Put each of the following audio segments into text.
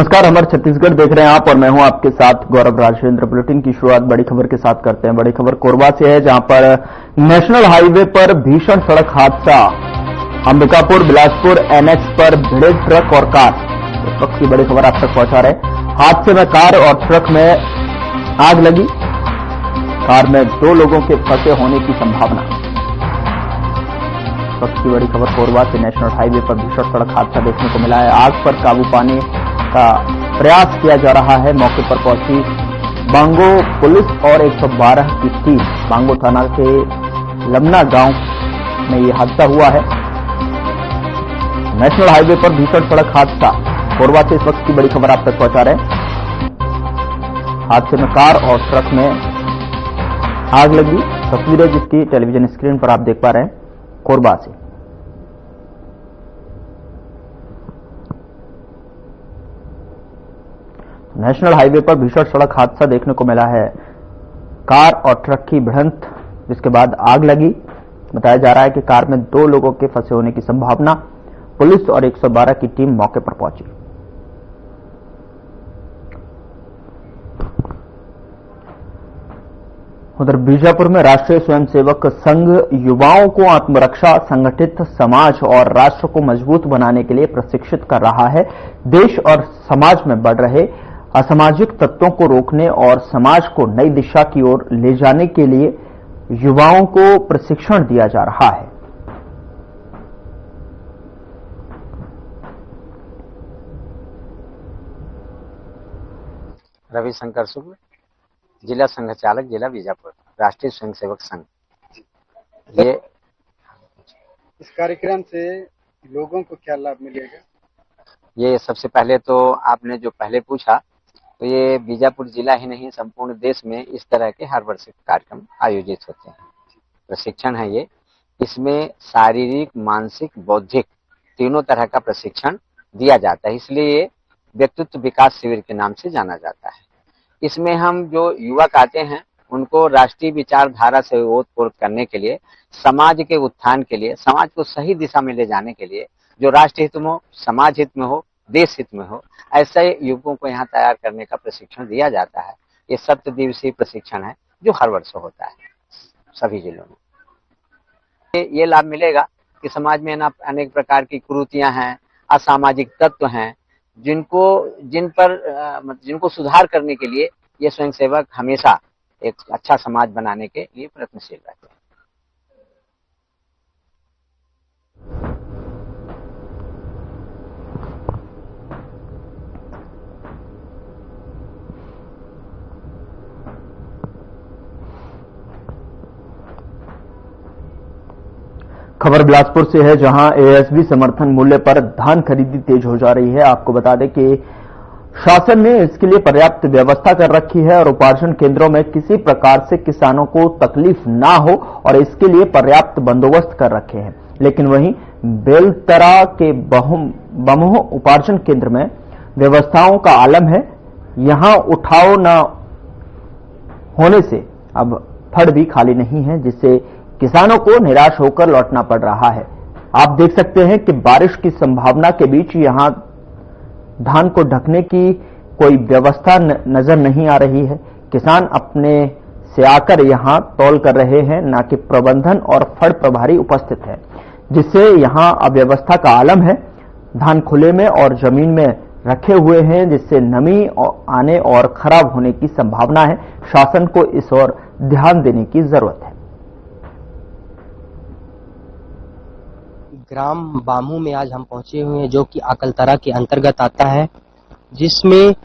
नमस्कार, हमारे छत्तीसगढ़ देख रहे हैं आप और मैं हूं आपके साथ गौरव राजेंद्र। बुलेटिन की शुरुआत बड़ी खबर के साथ करते हैं। बड़ी खबर कोरबा से है, जहां पर नेशनल हाईवे पर भीषण सड़क हादसा। अंबिकापुर बिलासपुर एनएच पर भिड़े ट्रक और कार। इस वक्त की बड़ी खबर आप तक पहुंचा रहे हैं। हादसे में कार और ट्रक में आग लगी। कार में 2 लोगों के फंसे होने की संभावना। इस वक्त की बड़ी खबर कोरबा से नेशनल हाईवे पर भीषण सड़क हादसा देखने को मिला है। आग पर काबू पाने का प्रयास किया जा रहा है। मौके पर पहुंची बांगो पुलिस और 112 की टीम। बांगो थाना के लमना गांव में यह हादसा हुआ है। नेशनल हाईवे पर भीषण सड़क हादसा। कोरबा से इस वक्त की बड़ी खबर आप तक पहुंचा रहे हैं। हादसे में कार और ट्रक में आग लगी। तस्वीरें जिसकी टेलीविजन स्क्रीन पर आप देख पा रहे हैं कोरबा से। नेशनल हाईवे पर भीषण सड़क हादसा देखने को मिला है। कार और ट्रक की भिड़ंत, जिसके बाद आग लगी। बताया जा रहा है कि कार में 2 लोगों के फंसे होने की संभावना। पुलिस और 112 की टीम मौके पर पहुंची। उधर बीजापुर में राष्ट्रीय स्वयंसेवक संघ युवाओं को आत्मरक्षा, संगठित समाज और राष्ट्र को मजबूत बनाने के लिए प्रशिक्षित कर रहा है। देश और समाज में बढ़ रहे असामाजिक तत्वों को रोकने और समाज को नई दिशा की ओर ले जाने के लिए युवाओं को प्रशिक्षण दिया जा रहा है। रविशंकर शुक्ल, जिला संघ चालक, जिला बीजापुर, राष्ट्रीय स्वयंसेवक संघ। ये इस कार्यक्रम से लोगों को क्या लाभ मिलेगा? ये सबसे पहले तो आपने जो पहले पूछा, तो ये बीजापुर जिला ही नहीं, संपूर्ण देश में इस तरह के हर वर्ष कार्यक्रम आयोजित होते हैं। प्रशिक्षण है ये। इसमें शारीरिक, मानसिक, बौद्धिक तीनों तरह का प्रशिक्षण दिया जाता है, इसलिए ये व्यक्तित्व विकास शिविर के नाम से जाना जाता है। इसमें हम जो युवक आते हैं उनको राष्ट्रीय विचारधारा से ओतप्रोत करने के लिए, समाज के उत्थान के लिए, समाज को सही दिशा में ले जाने के लिए, जो राष्ट्र हित में हो, समाज हित में हो, देश हित में हो, ऐसे युवकों को यहाँ तैयार करने का प्रशिक्षण दिया जाता है। ये 7 दिवसीय प्रशिक्षण है जो हर वर्ष होता है सभी जिलों में। ये लाभ मिलेगा कि समाज में ना अनेक प्रकार की कुरीतियां हैं, असामाजिक तत्व हैं, जिनको सुधार करने के लिए ये स्वयंसेवक हमेशा एक अच्छा समाज बनाने के लिए प्रयत्नशील रहते हैं। खबर बिलासपुर से है, जहां एएसबी समर्थन मूल्य पर धान खरीदी तेज हो जा रही है। आपको बता दें कि शासन ने इसके लिए पर्याप्त व्यवस्था कर रखी है और उपार्जन केंद्रों में किसी प्रकार से किसानों को तकलीफ ना हो और इसके लिए पर्याप्त बंदोबस्त कर रखे हैं। लेकिन वहीं बेलतरा के बमोह उपार्जन केंद्र में व्यवस्थाओं का आलम है। यहां उठाव न होने से अब फड़ भी खाली नहीं है, जिससे किसानों को निराश होकर लौटना पड़ रहा है। आप देख सकते हैं कि बारिश की संभावना के बीच यहां धान को ढकने की कोई व्यवस्था नजर नहीं आ रही है। किसान अपने से आकर यहां तौल कर रहे हैं, न कि प्रबंधन और फड़ प्रभारी उपस्थित है, जिससे यहां अव्यवस्था का आलम है। धान खुले में और जमीन में रखे हुए हैं, जिससे नमी आने और खराब होने की संभावना है। शासन को इस ओर ध्यान देने की जरूरत है। ग्राम बामू में आज हम पहुंचे हुए हैं, जो कि अकलतरा के अंतर्गत आता है, जिसमें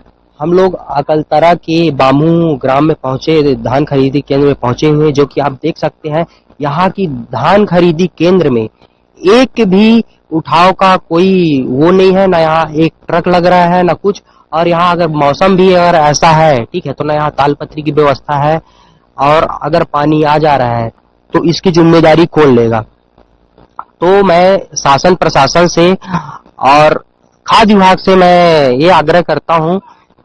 हम लोग अकलतरा के बामू ग्राम में पहुंचे, धान खरीदी केंद्र में पहुंचे हुए हैं, जो कि आप देख सकते हैं यहाँ की धान खरीदी केंद्र में एक भी उठाव का कोई वो नहीं है, ना यहाँ एक ट्रक लग रहा है ना कुछ। और यहाँ अगर मौसम भी अगर ऐसा है, ठीक है, तो ना यहाँ तालपत्री की व्यवस्था है, और अगर पानी आ जा रहा है तो इसकी जिम्मेदारी कौन लेगा। तो मैं शासन प्रशासन से और खाद्य विभाग से मैं ये आग्रह करता हूं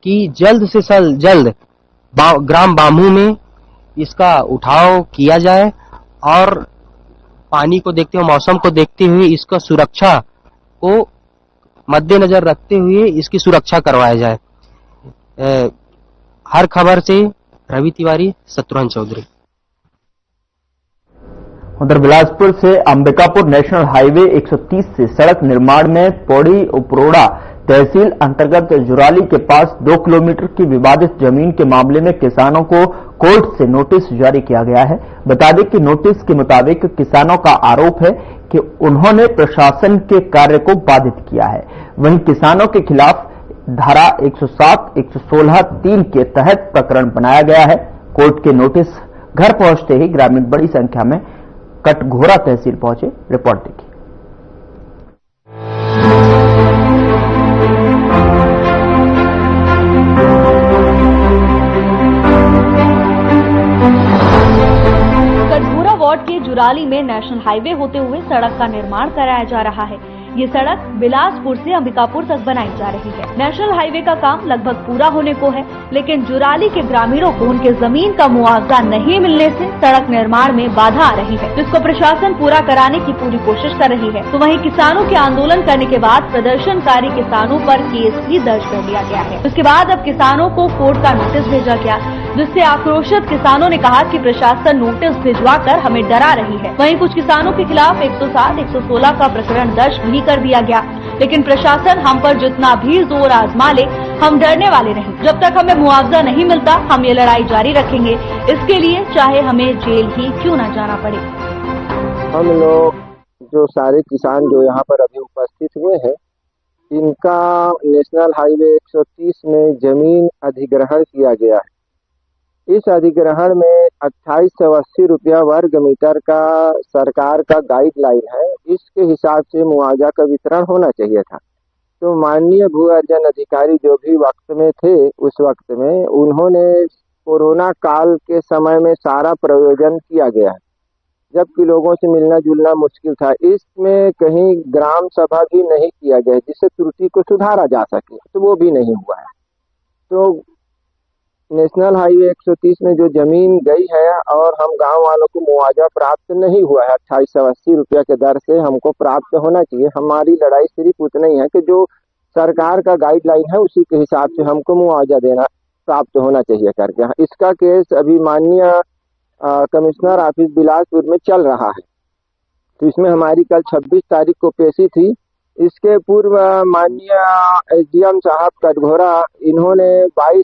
कि जल्द से जल्द ग्राम बामू में इसका उठाव किया जाए और पानी को देखते हुए, मौसम को देखते हुए इसका सुरक्षा को मद्देनजर रखते हुए इसकी सुरक्षा करवाया जाए। हर खबर से रवि तिवारी, शत्रुघ्न चौधरी। उधर बिलासपुर से अंबिकापुर नेशनल हाईवे 130 से सड़क निर्माण में पौड़ी उपरोड़ा तहसील अंतर्गत जुराली के पास 2 किलोमीटर की विवादित जमीन के मामले में किसानों को कोर्ट से नोटिस जारी किया गया है। बता दें कि नोटिस के मुताबिक किसानों का आरोप है कि उन्होंने प्रशासन के कार्य को बाधित किया है। वहीं किसानों के खिलाफ धारा 107, 116, 3 के तहत प्रकरण बनाया गया है। कोर्ट के नोटिस घर पहुंचते ही ग्रामीण बड़ी संख्या में कटघोरा तहसील पहुंचे। रिपोर्ट देखिए। कटघोरा वार्ड के जुराली में नेशनल हाईवे होते हुए सड़क का निर्माण कराया जा रहा है। ये सड़क बिलासपुर से अंबिकापुर तक बनाई जा रही है। नेशनल हाईवे का काम लगभग पूरा होने को है, लेकिन जुराली के ग्रामीणों को उनके जमीन का मुआवजा नहीं मिलने से सड़क निर्माण में बाधा आ रही है, जिसको प्रशासन पूरा कराने की पूरी कोशिश कर रही है। तो वहीं किसानों के आंदोलन करने के बाद प्रदर्शनकारी किसानों पर केस भी दर्ज कर लिया गया है। उसके बाद अब किसानों को कोर्ट का नोटिस भेजा गया, जिससे आक्रोशित किसानों ने कहा कि प्रशासन नोटिस भिजवाकर हमें डरा रही है। वहीं कुछ किसानों के खिलाफ 107, 116 का प्रकरण दर्ज भी कर दिया गया, लेकिन प्रशासन हम पर जितना भी जोर आजमा ले, हम डरने वाले नहीं। जब तक हमें मुआवजा नहीं मिलता, हम ये लड़ाई जारी रखेंगे। इसके लिए चाहे हमें जेल ही क्यों न जाना पड़े। हम लोग जो सारे किसान जो यहाँ पर अभी उपस्थित हुए हैं, इनका नेशनल हाईवे 130 में जमीन अधिग्रहण किया गया है। इस अधिग्रहण में 2880 रुपया वर्ग मीटर का सरकार का गाइडलाइन है। इसके हिसाब से मुआवजा का वितरण होना चाहिए था। तो माननीय भू अर्जन अधिकारी जो भी वक्त में थे, उस वक्त में उन्होंने कोरोना काल के समय में सारा प्रयोजन किया गया है, जबकि लोगों से मिलना जुलना मुश्किल था। इसमें कहीं ग्राम सभा भी नहीं किया गया जिससे त्रुटि को सुधारा जा सके, तो वो भी नहीं हुआ है। तो नेशनल हाईवे 130 में जो जमीन गई है और हम गांव वालों को मुआवजा प्राप्त नहीं हुआ है, 2880 रुपया के दर से हमको प्राप्त होना चाहिए। हमारी लड़ाई सिर्फ उतना ही है कि जो सरकार का गाइडलाइन है उसी के हिसाब से हमको मुआवजा देना प्राप्त होना चाहिए करके। इसका केस अभी माननीय कमिश्नर ऑफिस बिलासपुर में चल रहा है। तो इसमें हमारी कल 26 तारीख को पेशी थी। इसके पूर्व माननीय एसडीएम साहब कटघोरा, इन्होंने 22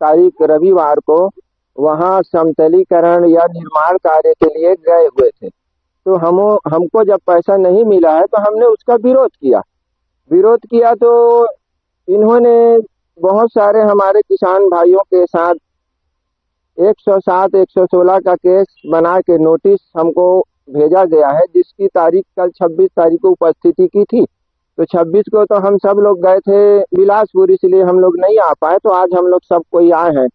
तारीख रविवार को वहां समतलीकरण या निर्माण कार्य के लिए गए हुए थे। तो हमको जब पैसा नहीं मिला है तो हमने उसका विरोध किया तो इन्होंने बहुत सारे हमारे किसान भाइयों के साथ 107, 116 का केस बना के नोटिस हमको भेजा गया है, जिसकी तारीख कल 26 तारीख को उपस्थिति की थी। तो 26 को तो हम सब लोग गए थे बिलासपुर, इसलिए हम लोग नहीं आ पाए। तो आज हम लोग सब कोई आए हैं।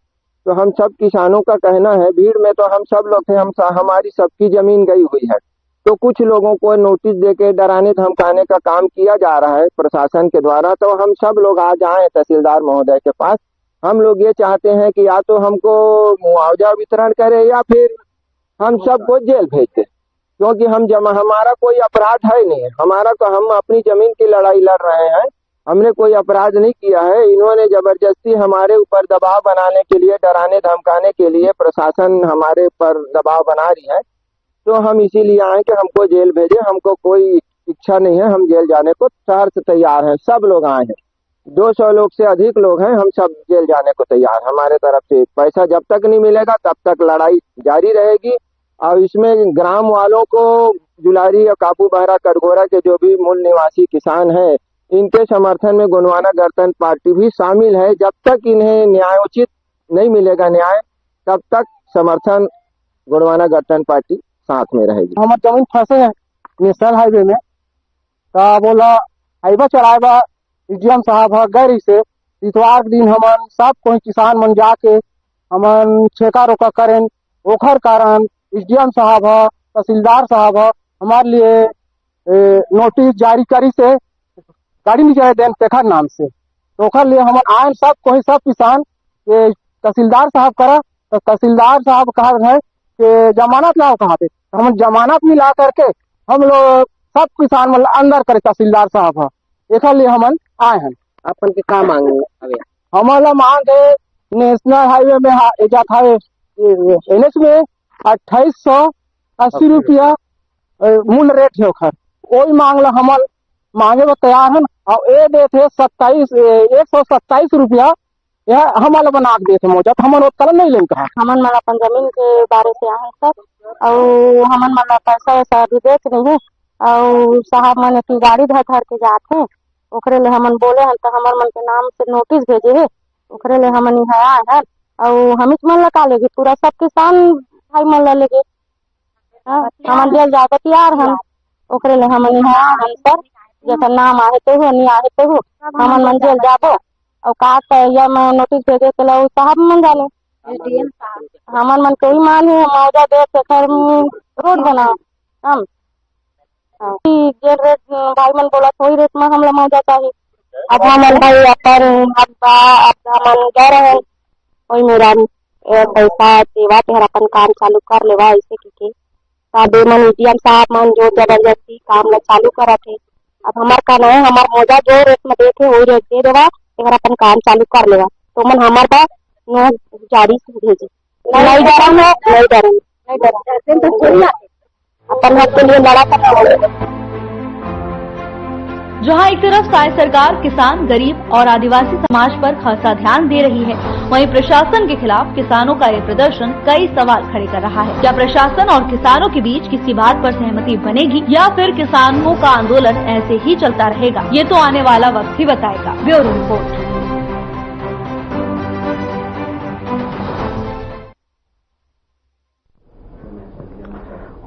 तो हम सब किसानों का कहना है, भीड़ में तो हम सब लोग थे, हमारी सबकी जमीन गई हुई है। तो कुछ लोगों को नोटिस देके डराने धमकाने का काम किया जा रहा है प्रशासन के द्वारा। तो हम सब लोग आज आए तहसीलदार महोदय के पास। हम लोग ये चाहते हैं कि या तो हमको मुआवजा वितरण करे या फिर हम सबको जेल भेज दे, क्योंकि हमारा कोई अपराध है नहीं। हम अपनी जमीन की लड़ाई लड़ रहे हैं, हमने कोई अपराध नहीं किया है। इन्होंने जबरदस्ती हमारे ऊपर दबाव बनाने के लिए, डराने धमकाने के लिए प्रशासन हमारे ऊपर दबाव बना रही है। तो हम इसीलिए आए कि हमको जेल भेजे। हमको कोई इच्छा नहीं है, हम जेल जाने को शहर से तैयार हैं। सब लोग आए हैं, 200 लोग से अधिक लोग हैं, हम सब जेल जाने को तैयार। हमारे तरफ से पैसा जब तक नहीं मिलेगा तब तक लड़ाई जारी रहेगी। और इसमें ग्राम वालों को, जुलारी और काबू बहरा कटघोरा के जो भी मूल निवासी किसान हैं, इनके समर्थन में गोंडवाना गणतंत्र पार्टी भी शामिल है। जब तक इन्हें न्यायोचित नहीं मिलेगा न्याय, तब तक समर्थन गोंडवाना गणतंत्र पार्टी साथ में रहेगी। हमारे जमीन फंसे हैं नेशनल हाईवे में, तो बोला हाईवे चलाएगा एसडीएम साहब गैर से इतवार दिन हमन सब कोई किसान मन जाके हमन छेका रोका करें। ओखर कारण एसडीएम साहब तहसीलदार साहब हमारे लिए नोटिस जारी करी से गाड़ी नहीं जाए देन तेखर नाम से। तो ओखर लिए हम आए सब कोई सब किसान के तहसीलदार साहब करा। तो तहसीलदार साहब कहा है कि जमानत लाओ कहाँ पे। हम जमानत नहीं ला करके हम लोग सब किसान मतलब अंदर करे तहसीलदार साहब इसलिए हमन आए हैं। अपन के का मांगे हवे? हमारा मांग है नेशनल हाईवे में जाता है NH में 2880 रुपया मूल रेट है ओखर, वही मांग ला हमन मांगे वो तैयार है। और ये देते 127 रुपया यह हमारा बना के देते मौजा, तो हमन उतना नहीं लेंगे। कहा हमन मन अपन जमीन के बारे से आए सर, और हमन मन पैसा वैसा अभी देख नहीं है, और साहब मन की गाड़ी धर धर के जाते ओकरे ले हमन बोले हैं, तो हमर मन के नाम से नोटिस भेजे है, ओकरे ले हमन यहाँ आए हैं। और हम मन लगा लेगी पूरा सब किसान भाई मन ला लेगे, हमन जेल जाके तैयार हैं, ओकरे ले हमन यहाँ आए हैं सर। जैसा नाम आए तो हो नहीं आए तो हो, हमन मन जेल जाबो और का या मैं नोटिस भेजे के लो साहब मन जाने। हमन मन कोई मान है मौजा दे के घर रोड बनाओ हम जेल रेट भाई मन बोला वही रेट में हम मौजा चाहिए। अब हमन भाई अपन हमन जा रहे हैं कोई मेरा पैसा सेवा तेरा अपन काम चालू कर लेवा ऐसे की सादे मन डीएम साहब मन जो जबरदस्ती काम ला चालू करा थे। अब हमार का नहीं, हमार मौजा जो रेट में देखे वही रेट दे देवा, तेरा अपन काम चालू कर लेवा। तो मन हमार बा नो जारी से भेजे नहीं डरम है, नहीं डरम अपन हक के लिए लड़ा कर। जहां एक तरफ साय सरकार किसान, गरीब और आदिवासी समाज पर खासा ध्यान दे रही है, वहीं प्रशासन के खिलाफ किसानों का ये प्रदर्शन कई सवाल खड़े कर रहा है। क्या प्रशासन और किसानों के बीच किसी बात पर सहमति बनेगी या फिर किसानों का आंदोलन ऐसे ही चलता रहेगा, ये तो आने वाला वक्त ही बताएगा। Bureau report.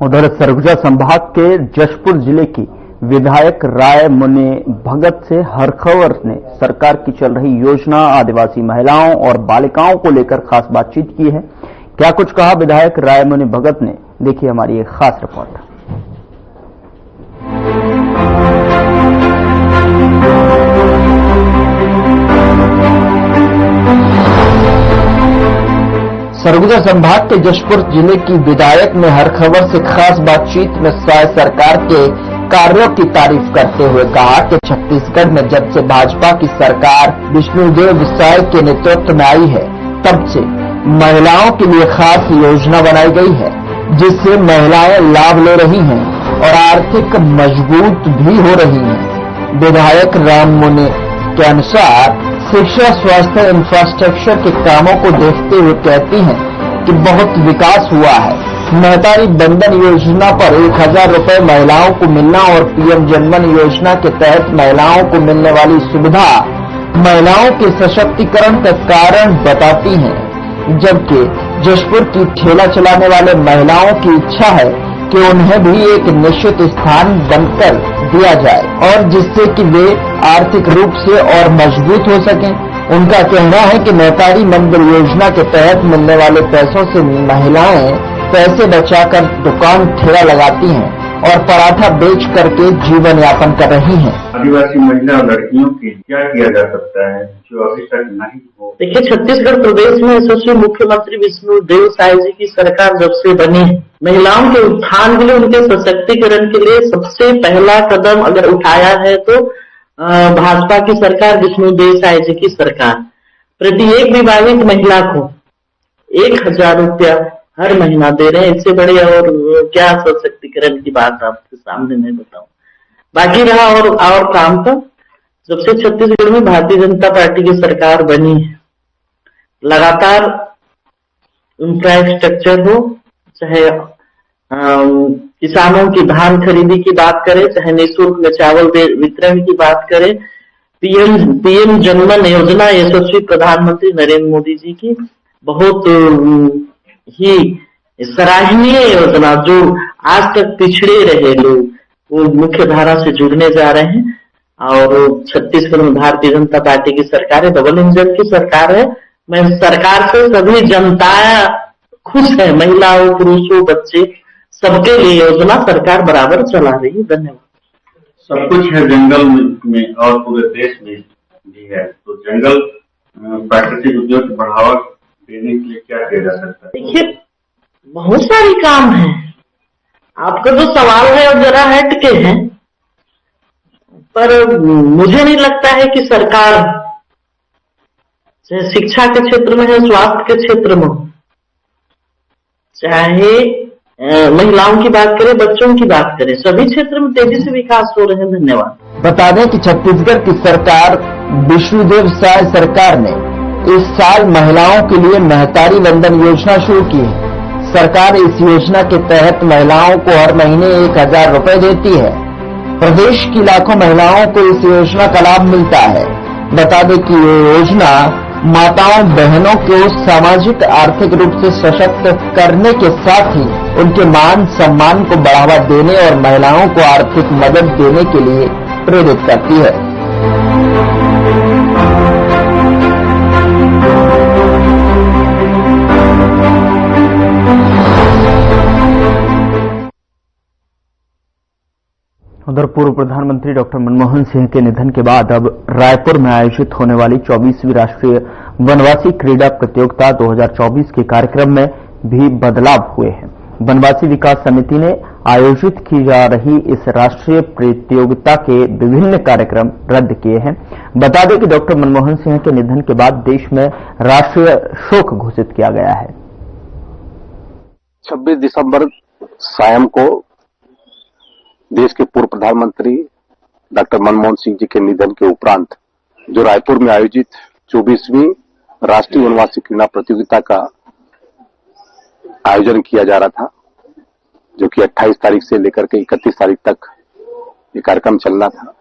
उधर सरगुजा संभाग के जशपुर जिले की विधायक रायमुनि भगत से हरखबर ने सरकार की चल रही योजना, आदिवासी महिलाओं और बालिकाओं को लेकर खास बातचीत की है। क्या कुछ कहा विधायक रायमुनि भगत ने, देखिए हमारी एक खास रिपोर्ट। सरगुजा संभाग के जशपुर जिले की विधायक ने हरखबर से खास बातचीत में साय सरकार के कार्यों की तारीफ करते हुए कहा कि छत्तीसगढ़ में जब से भाजपा की सरकार विष्णुदेव साय के नेतृत्व में आई है, तब से महिलाओं के लिए खास योजना बनाई गई है, जिससे महिलाएं लाभ ले रही हैं और आर्थिक मजबूत भी हो रही हैं। विधायक राममुनि के अनुसार शिक्षा, स्वास्थ्य, इंफ्रास्ट्रक्चर के कामों को देखते हुए कहती हैं कि बहुत विकास हुआ है। महतारी बंधन योजना पर 1000 रुपए महिलाओं को मिलना और पीएम जनधन योजना के तहत महिलाओं को मिलने वाली सुविधा महिलाओं के सशक्तिकरण का कारण बताती हैं। जबकि जशपुर की ठेला चलाने वाले महिलाओं की इच्छा है कि उन्हें भी एक निश्चित स्थान बनकर दिया जाए और जिससे कि वे आर्थिक रूप से और मजबूत हो सकें। उनका कहना है कि महतारी बंधन योजना के तहत मिलने वाले पैसों से महिलाएं पैसे बचाकर दुकान ठेला लगाती हैं और पराठा बेच करके जीवन यापन कर रही हैं। आदिवासी महिला और लड़कियों के क्या किया जा सकता है जो अभी तक नहीं हो? देखिए, छत्तीसगढ़ प्रदेश में यशस्वी मुख्यमंत्री विष्णुदेव साय जी की सरकार जब से बनी है, महिलाओं के उत्थान के लिए, उनके सशक्तिकरण के लिए सबसे पहला कदम अगर उठाया है तो भाजपा की सरकार, विष्णुदेव साय जी की सरकार प्रति एक विवाहित महिला को 1000 रुपया हर महीना दे रहे हैं। इससे बड़े और क्या सशक्तिकरण की बात आपके सामने मैं बताऊं। बाकी रहा और काम का, जब से छत्तीसगढ़ में भारतीय जनता पार्टी की सरकार बनी है, लगातार इंफ्रास्ट्रक्चर हो, चाहे किसानों की धान खरीदी की बात करें, चाहे निःशुल्क में चावल वितरण की बात करें, पीएम जनधन योजना यशस्वी प्रधानमंत्री नरेंद्र मोदी जी की बहुत ही सराहनीय योजना, जो आज तक पिछड़े रहे लोग वो मुख्य धारा से जुड़ने जा रहे हैं। और छत्तीसगढ़ में भारतीय जनता पार्टी की सरकार है, डबल इंजन की सरकार है। मैं सरकार से सभी जनता खुश है, महिलाओं, पुरुषों, बच्चे, सबके लिए योजना सरकार बराबर चला रही है। धन्यवाद। सब कुछ है जंगल में और पूरे देश में भी है, तो जंगल प्राकृतिक उद्योग को बढ़ावा देने के लिए क्या किया जा सकता है? देखिए, बहुत सारी काम है। आपका जो सवाल है वो जरा हट के है। पर मुझे नहीं लगता है कि सरकार चाहे शिक्षा के क्षेत्र में है, स्वास्थ्य के क्षेत्र में, चाहे महिलाओं की बात करें, बच्चों की बात करें, सभी क्षेत्र में तेजी से विकास हो रहे हैं। धन्यवाद। बता दें कि छत्तीसगढ़ की सरकार विष्णुदेव साय सरकार ने इस साल महिलाओं के लिए महतारी वंदन योजना शुरू की है। सरकार इस योजना के तहत महिलाओं को हर महीने 1000 रुपए देती है। प्रदेश की लाखों महिलाओं को इस योजना का लाभ मिलता है। बता दें कि ये योजना माताओं बहनों को सामाजिक आर्थिक रूप से सशक्त करने के साथ ही उनके मान सम्मान को बढ़ावा देने और महिलाओं को आर्थिक मदद देने के लिए प्रेरित करती है। उधर पूर्व प्रधानमंत्री डॉक्टर मनमोहन सिंह के निधन के बाद अब रायपुर में आयोजित होने वाली 24वीं राष्ट्रीय वनवासी क्रीड़ा प्रतियोगिता 2024 के कार्यक्रम में भी बदलाव हुए हैं। वनवासी विकास समिति ने आयोजित की जा रही इस राष्ट्रीय प्रतियोगिता के विभिन्न कार्यक्रम रद्द किए हैं। बता दें कि डॉक्टर मनमोहन सिंह के निधन के बाद देश में राष्ट्रीय शोक घोषित किया गया है। 26 दिसंबर शाम को देश के पूर्व प्रधानमंत्री डॉक्टर मनमोहन सिंह जी के निधन के उपरांत जो रायपुर में आयोजित 24वीं राष्ट्रीय वनवासी क्रीड़ा प्रतियोगिता का आयोजन किया जा रहा था, जो कि 28 तारीख से लेकर के 31 तारीख तक ये कार्यक्रम चलना था।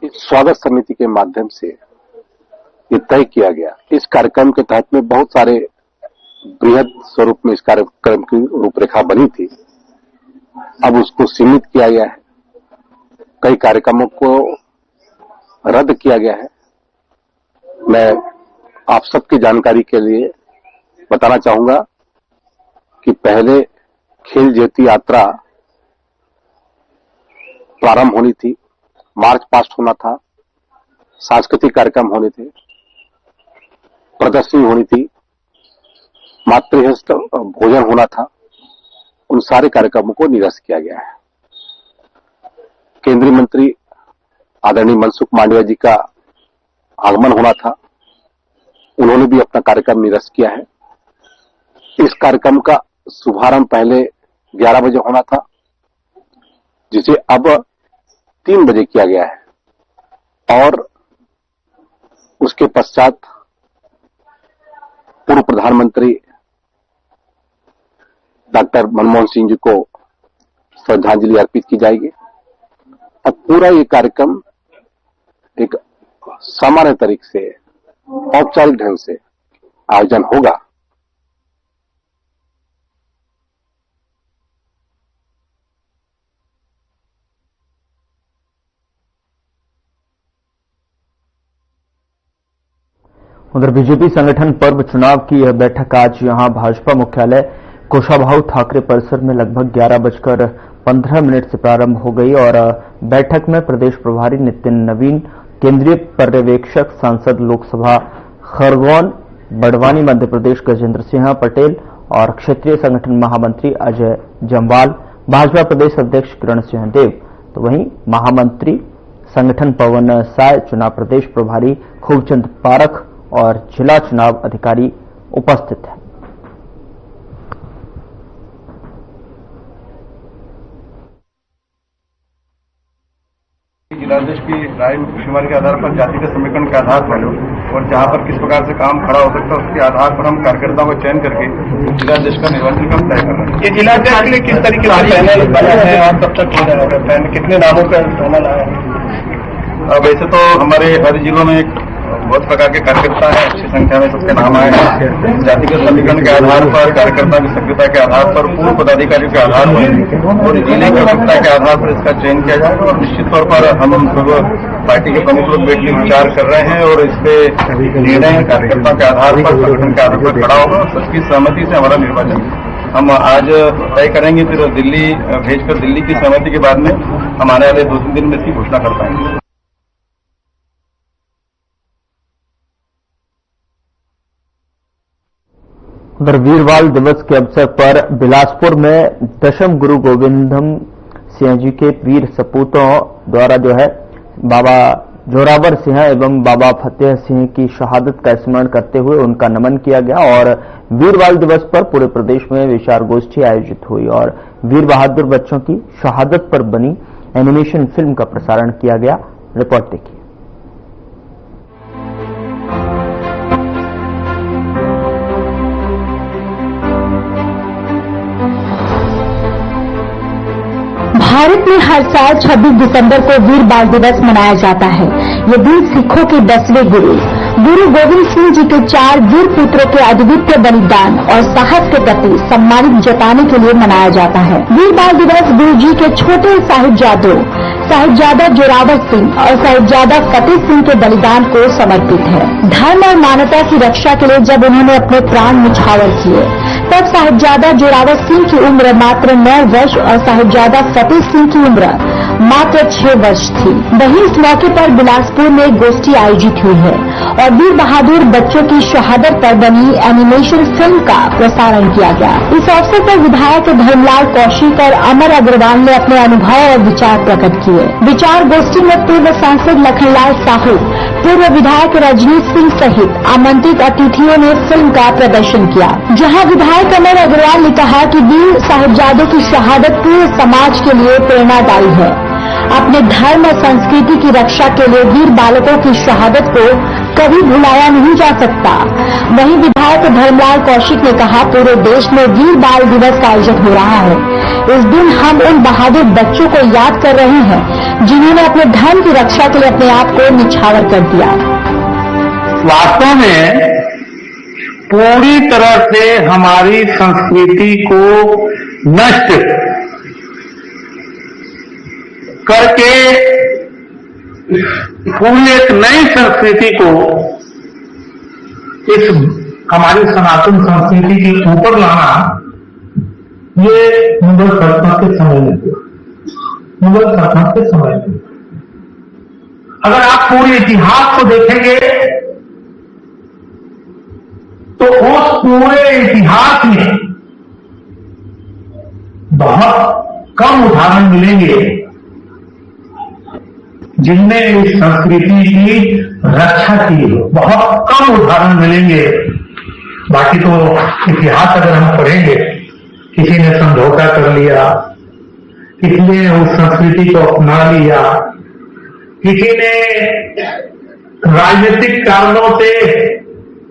इस स्वागत समिति के माध्यम से ये तय किया गया। इस कार्यक्रम के तहत में बहुत सारे बृहद स्वरूप में इस कार्यक्रम की रूपरेखा बनी थी, अब उसको सीमित किया गया है। कई कार्यक्रमों को रद्द किया गया है। मैं आप सबकी जानकारी के लिए बताना चाहूंगा कि पहले खेल ज्योति यात्रा प्रारंभ होनी थी, मार्च पास्ट होना था, सांस्कृतिक कार्यक्रम होने थे, प्रदर्शनी होनी थी, मातृहस्त भोजन होना था। उन सारे कार्यक्रमों को निरस्त किया गया है। केंद्रीय मंत्री आदरणीय मनसुख मांडविया जी का आगमन होना था, उन्होंने भी अपना कार्यक्रम निरस्त किया है। इस कार्यक्रम का शुभारंभ पहले 11 बजे होना था, जिसे अब 3 बजे किया गया है और उसके पश्चात पूर्व प्रधानमंत्री डॉक्टर मनमोहन सिंह जी को श्रद्धांजलि अर्पित की जाएगी। अब पूरा ये कार्यक्रम एक सामान्य तरीके से औपचारिक ढंग से आयोजन होगा। उधर बीजेपी संगठन पर्व चुनाव की यह बैठक आज यहां भाजपा मुख्यालय कुशाभाऊ ठाकरे परिसर में लगभग 11:15 से प्रारंभ हो गई और बैठक में प्रदेश प्रभारी नितिन नवीन, केंद्रीय पर्यवेक्षक सांसद लोकसभा खरगोन बड़वानी मध्य प्रदेश गजेंद्र सिंह पटेल और क्षेत्रीय संगठन महामंत्री अजय जम्वाल, भाजपा प्रदेश अध्यक्ष किरण सिंह देव, तो वहीं महामंत्री संगठन पवन साय, चुनाव प्रदेश प्रभारी खूबचंद पारख और जिला चुनाव अधिकारी उपस्थित हैं। जिलाध्यक्ष की राय शुमारी के आधार पर जाति के समीकरण के आधार पर और जहां पर किस प्रकार से काम खड़ा हो सकता है उसके आधार पर हम कार्यकर्ताओं का चयन करके जिलाध्यक्ष का निर्वाचन हम तय कर रहे हैं। ये जिलाध्यक्ष के लिए किस तरीके से पैनल बना है और कब तक हो जाएगा, कितने नामों का पैनल आया है? वैसे तो हमारे हर जिलों में बहुत प्रकार के कार्यकर्ता है, अच्छी संख्या में सबके नाम आए हैं। जाति के समीकरण के आधार पर, कार्यकर्ता की सक्रियता के आधार पर, पूर्व पदाधिकारियों के आधार पर और जिले की आवश्यकता के आधार पर इसका चयन किया जाएगा और निश्चित तौर पर हम सब पार्टी के प्रमुख लोग बैठ के विचार कर रहे हैं और इस पे निर्णय कार्यकर्ताओं के आधार पर, संगठन के आधार पर खड़ा होगा और सबकी सहमति से हमारा निर्वाचन हम आज तय करेंगे। फिर दिल्ली भेजकर दिल्ली की सहमति के बाद में हम आने वाले 2-3 दिन में इसकी घोषणा कर पाएंगे। उधर वीरवाल दिवस के अवसर पर बिलासपुर में दशम गुरु गोविंदम सिंह जी के वीर सपूतों द्वारा बाबा जोरावर सिंह एवं बाबा फतेह सिंह की शहादत का स्मरण करते हुए उनका नमन किया गया और वीर बाल दिवस पर पूरे प्रदेश में विचार गोष्ठी आयोजित हुई और वीर बहादुर बच्चों की शहादत पर बनी एनिमेशन फिल्म का प्रसारण किया गया। रिपोर्ट देखिए। भारत में हर साल 26 दिसंबर को वीर बाल दिवस मनाया जाता है। ये दिन सिखों के 10वें गुरु गोविंद सिंह जी के 4 वीर पुत्रों के अद्वितीय बलिदान और साहस के प्रति सम्मानित जताने के लिए मनाया जाता है। वीर बाल दिवस गुरु जी के छोटे साहिबजादा जोरावर सिंह और साहिबजादा फतेह सिंह के बलिदान को समर्पित है। धर्म और मानवता की रक्षा के लिए जब उन्होंने अपने प्राण न्यौछावर किए तब साहिबजादा जोरावर सिंह की उम्र मात्र 9 वर्ष और साहिबजादा फतेह सिंह की उम्र मात्र 6 वर्ष थी। वहीं इस मौके पर बिलासपुर में एक गोष्ठी आयोजित हुई है और वीर बहादुर बच्चों की शहादत पर बनी एनिमेशन फिल्म का प्रसारण किया गया। इस अवसर पर विधायक धर्मलाल कौशिक और अमर अग्रवाल ने अपने अनुभव और विचार प्रकट किए। विचार गोष्ठी में पूर्व सांसद लखनलाल साहू, पूर्व विधायक रजनीश सिंह सहित आमंत्रित अतिथियों ने फिल्म का प्रदर्शन किया, जहां विधायक अमर अग्रवाल ने कहा कि वीर साहिबजादों की शहादत पूरे समाज के लिए प्रेरणादायी है। अपने धर्म और संस्कृति की रक्षा के लिए वीर बालकों की शहादत को कभी भुलाया नहीं जा सकता। वहीं विधायक धर्मलाल कौशिक ने कहा, पूरे देश में वीर बाल दिवस का आयोजन हो रहा है। इस दिन हम उन बहादुर बच्चों को याद कर रहे हैं जिन्होंने अपने धर्म की रक्षा के लिए अपने आप को निछावर कर दिया। वास्तव में पूरी तरह से हमारी संस्कृति को नष्ट करके पूरी एक नई संस्कृति को इस हमारी सनातन संस्कृति के ऊपर लाना, ये मुगल सल्तनत के समय में हुआ। मुगल सल्तनत के समय में अगर आप पूरे इतिहास को देखेंगे तो उस पूरे इतिहास में बहुत कम उदाहरण मिलेंगे जिनने इस संस्कृति की रक्षा की हो। बहुत कम उदाहरण मिलेंगे। बाकी तो इतिहास अगर हम पढ़ेंगे, किसी ने समझौता कर लिया, किसी ने उस संस्कृति को अपना लिया, किसी ने राजनीतिक कारणों से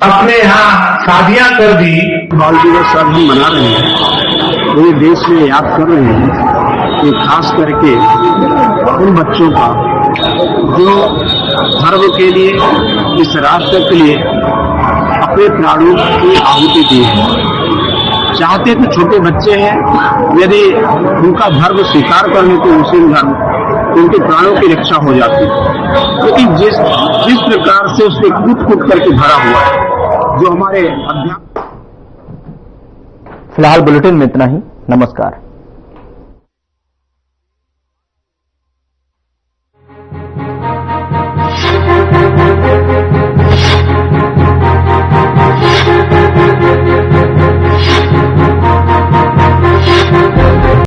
अपने यहाँ शादियां कर दी। बाल दिवस अब हम मना रहे हैं, पूरे देश में याद कर रहे हैं कि खास करके उन बच्चों का जो धर्म के लिए, इस राष्ट्र के लिए अपने प्राणों की आहुति दी है। चाहते तो छोटे बच्चे हैं, यदि उनका धर्म स्वीकार कर लेते मुस्लिम धर्म, उनके प्राणों की रक्षा हो जाती है। लेकिन जिस प्रकार से उसने कूट करके भरा हुआ है, जो हमारे अध्यात्म। फिलहाल बुलेटिन में इतना ही। नमस्कार।